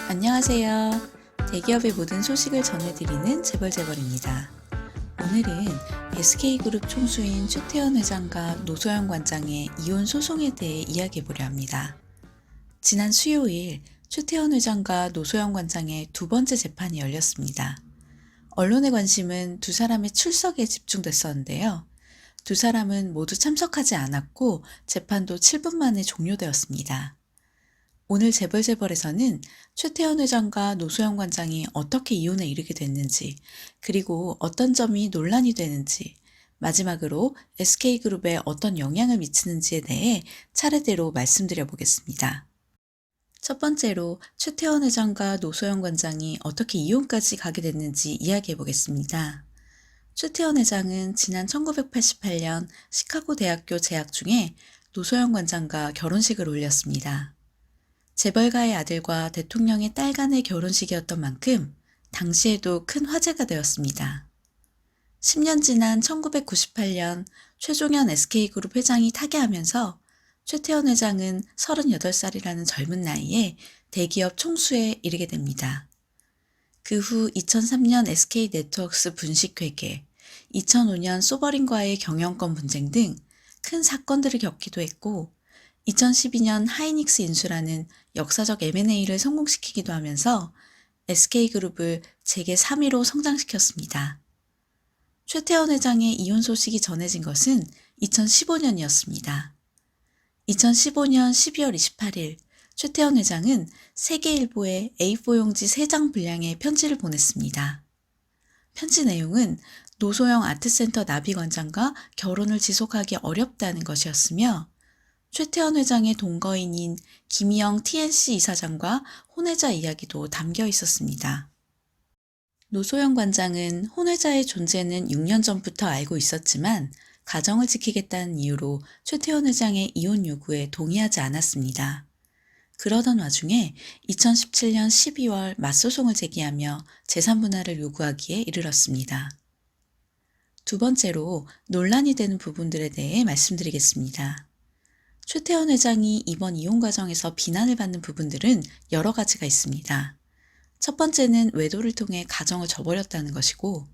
안녕하세요. 대기업의 모든 소식을 전해드리는 재벌재벌입니다. 오늘은 SK그룹 총수인 최태원 회장과 노소영 관장의 이혼 소송에 대해 이야기해보려 합니다. 지난 수요일 최태원 회장과 노소영 관장의 두 번째 재판이 열렸습니다. 언론의 관심은 두 사람의 출석에 집중됐었는데요. 두 사람은 모두 참석하지 않았고 재판도 7분 만에 종료되었습니다. 오늘 재벌재벌에서는 최태원 회장과 노소영 관장이 어떻게 이혼에 이르게 됐는지, 그리고 어떤 점이 논란이 되는지, 마지막으로 SK그룹에 어떤 영향을 미치는지에 대해 차례대로 말씀드려 보겠습니다. 첫 번째로 최태원 회장과 노소영 관장이 어떻게 이혼까지 가게 됐는지 이야기해 보겠습니다. 최태원 회장은 지난 1988년 시카고 대학교 재학 중에 노소영 관장과 결혼식을 올렸습니다. 재벌가의 아들과 대통령의 딸 간의 결혼식이었던 만큼 당시에도 큰 화제가 되었습니다. 10년 지난 1998년 최종현 SK그룹 회장이 타계하면서 최태원 회장은 38살이라는 젊은 나이에 대기업 총수에 이르게 됩니다. 그 후 2003년 SK네트워크스 분식회계, 2005년 소버린과의 경영권 분쟁 등 큰 사건들을 겪기도 했고 2012년 하이닉스 인수라는 역사적 M&A를 성공시키기도 하면서 SK그룹을 재계 3위로 성장시켰습니다. 최태원 회장의 이혼 소식이 전해진 것은 2015년이었습니다. 2015년 12월 28일 최태원 회장은 세계일보에 A4 용지 3장 분량의 편지를 보냈습니다. 편지 내용은 노소영 아트센터 나비관장과 결혼을 지속하기 어렵다는 것이었으며 최태원 회장의 동거인인 김희영 TNC 이사장과 혼외자 이야기도 담겨 있었습니다. 노소영 관장은 혼외자의 존재는 6년 전부터 알고 있었지만 가정을 지키겠다는 이유로 최태원 회장의 이혼 요구에 동의하지 않았습니다. 그러던 와중에 2017년 12월 맞소송을 제기하며 재산분할을 요구하기에 이르렀습니다. 두 번째로 논란이 되는 부분들에 대해 말씀드리겠습니다. 최태원 회장이 이번 이혼 과정에서 비난을 받는 부분들은 여러 가지가 있습니다. 첫 번째는 외도를 통해 가정을 저버렸다는 것이고,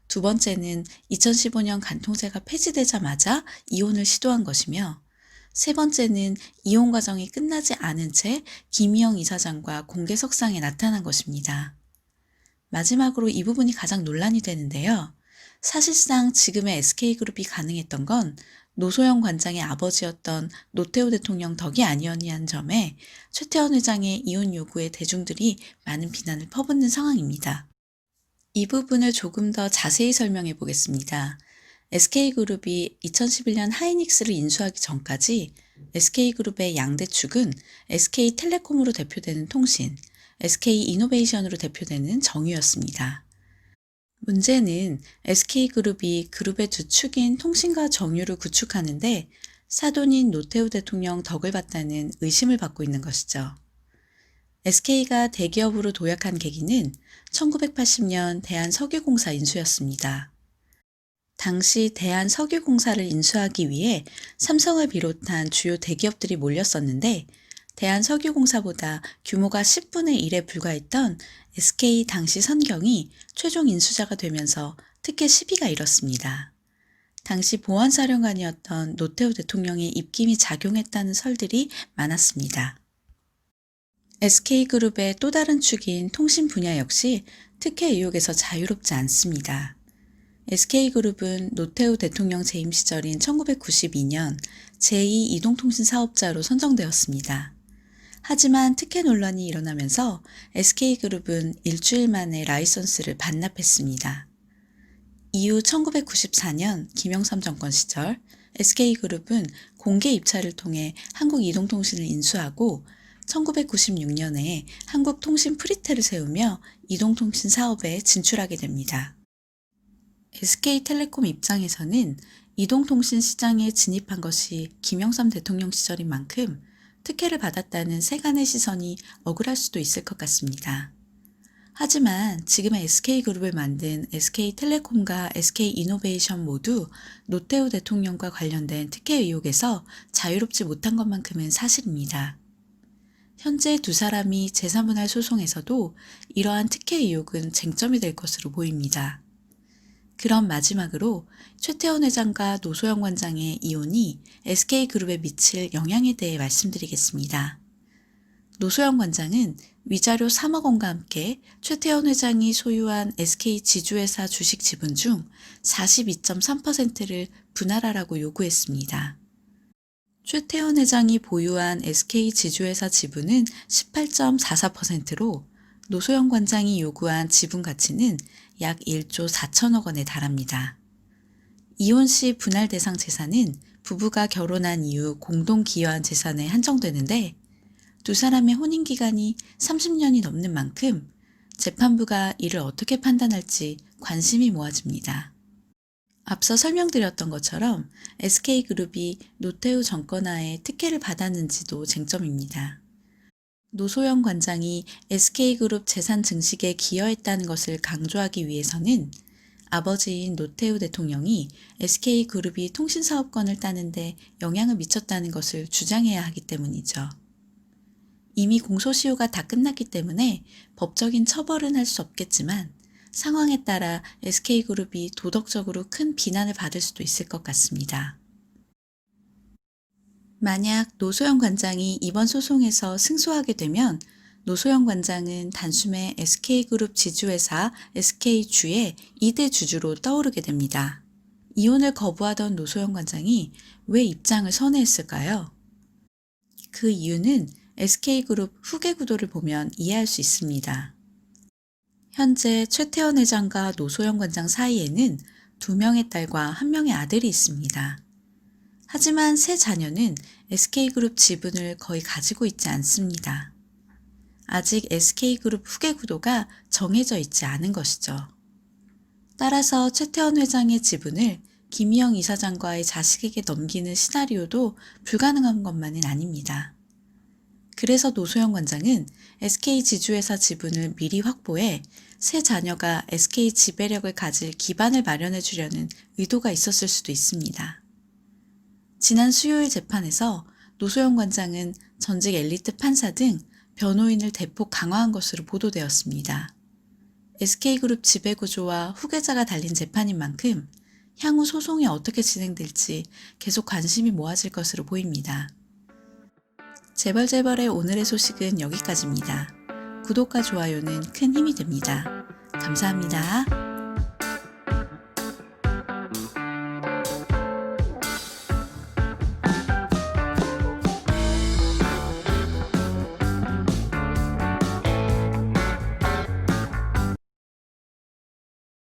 두 번째는 2015년 간통죄가 폐지되자마자 이혼을 시도한 것이며, 세 번째는 이혼 과정이 끝나지 않은 채 김희영 이사장과 공개석상에 나타난 것입니다. 마지막으로 이 부분이 가장 논란이 되는데요. 사실상 지금의 SK그룹이 가능했던 건 노소영 관장의 아버지였던 노태우 대통령 덕이 아니었냐는 점에 최태원 회장의 이혼 요구에 대중들이 많은 비난을 퍼붓는 상황입니다. 이 부분을 조금 더 자세히 설명해 보겠습니다. SK그룹이 2011년 하이닉스를 인수하기 전까지 SK그룹의 양대 축은 SK텔레콤으로 대표되는 통신, SK이노베이션으로 대표되는 정유였습니다. 문제는 SK그룹이 그룹의 두 축인 통신과 정유를 구축하는데 사돈인 노태우 대통령 덕을 봤다는 의심을 받고 있는 것이죠. SK가 대기업으로 도약한 계기는 1980년 대한석유공사 인수였습니다. 당시 대한석유공사를 인수하기 위해 삼성을 비롯한 주요 대기업들이 몰렸었는데 대한석유공사보다 규모가 10분의 1에 불과했던 SK 당시 선경이 최종 인수자가 되면서 특혜 시비가 일었습니다. 당시 보안사령관이었던 노태우 대통령의 입김이 작용했다는 설들이 많았습니다. SK그룹의 또 다른 축인 통신 분야 역시 특혜 의혹에서 자유롭지 않습니다. SK그룹은 노태우 대통령 재임 시절인 1992년 제2 이동통신 사업자로 선정되었습니다. 하지만 특혜 논란이 일어나면서 SK그룹은 일주일 만에 라이선스를 반납했습니다. 이후 1994년 김영삼 정권 시절 SK그룹은 공개 입찰을 통해 한국이동통신을 인수하고 1996년에 한국통신 프리테를 세우며 이동통신 사업에 진출하게 됩니다. SK텔레콤 입장에서는 이동통신 시장에 진입한 것이 김영삼 대통령 시절인 만큼 특혜를 받았다는 세간의 시선이 억울할 수도 있을 것 같습니다. 하지만 지금의 SK그룹을 만든 SK텔레콤과 SK이노베이션 모두 노태우 대통령과 관련된 특혜 의혹에서 자유롭지 못한 것만큼은 사실입니다. 현재 두 사람이 재산분할 소송에서도 이러한 특혜 의혹은 쟁점이 될 것으로 보입니다. 그럼 마지막으로 최태원 회장과 노소영 관장의 이혼이 SK그룹에 미칠 영향에 대해 말씀드리겠습니다. 노소영 관장은 위자료 3억 원과 함께 최태원 회장이 소유한 SK 지주회사 주식 지분 중 42.3%를 분할하라고 요구했습니다. 최태원 회장이 보유한 SK 지주회사 지분은 18.44%로 노소영 관장이 요구한 지분 가치는 약 1조 4천억 원에 달합니다. 이혼 시 분할 대상 재산은 부부가 결혼한 이후 공동 기여한 재산에 한정되는데 두 사람의 혼인 기간이 30년이 넘는 만큼 재판부가 이를 어떻게 판단할지 관심이 모아집니다. 앞서 설명드렸던 것처럼 SK그룹이 노태우 정권하에 특혜를 받았는지도 쟁점입니다. 노소영 관장이 SK그룹 재산 증식에 기여했다는 것을 강조하기 위해서는 아버지인 노태우 대통령이 SK그룹이 통신사업권을 따는데 영향을 미쳤다는 것을 주장해야 하기 때문이죠. 이미 공소시효가 다 끝났기 때문에 법적인 처벌은 할 수 없겠지만 상황에 따라 SK그룹이 도덕적으로 큰 비난을 받을 수도 있을 것 같습니다. 만약 노소영 관장이 이번 소송에서 승소하게 되면 노소영 관장은 단숨에 SK그룹 지주회사 SK주의 2대 주주로 떠오르게 됩니다. 이혼을 거부하던 노소영 관장이 왜 입장을 선회했을까요? 그 이유는 SK그룹 후계 구도를 보면 이해할 수 있습니다. 현재 최태원 회장과 노소영 관장 사이에는 2명의 딸과 1명의 아들이 있습니다. 하지만 세 자녀는 SK그룹 지분을 거의 가지고 있지 않습니다. 아직 SK그룹 후계 구도가 정해져 있지 않은 것이죠. 따라서 최태원 회장의 지분을 김희영 이사장과의 자식에게 넘기는 시나리오도 불가능한 것만은 아닙니다. 그래서 노소영 관장은 SK 지주회사 지분을 미리 확보해 세 자녀가 SK 지배력을 가질 기반을 마련해 주려는 의도가 있었을 수도 있습니다. 지난 수요일 재판에서 노소영 관장은 전직 엘리트 판사 등 변호인을 대폭 강화한 것으로 보도되었습니다. SK그룹 지배구조와 후계자가 달린 재판인 만큼 향후 소송이 어떻게 진행될지 계속 관심이 모아질 것으로 보입니다. 재벌의 오늘의 소식은 여기까지입니다. 구독과 좋아요는 큰 힘이 됩니다. 감사합니다.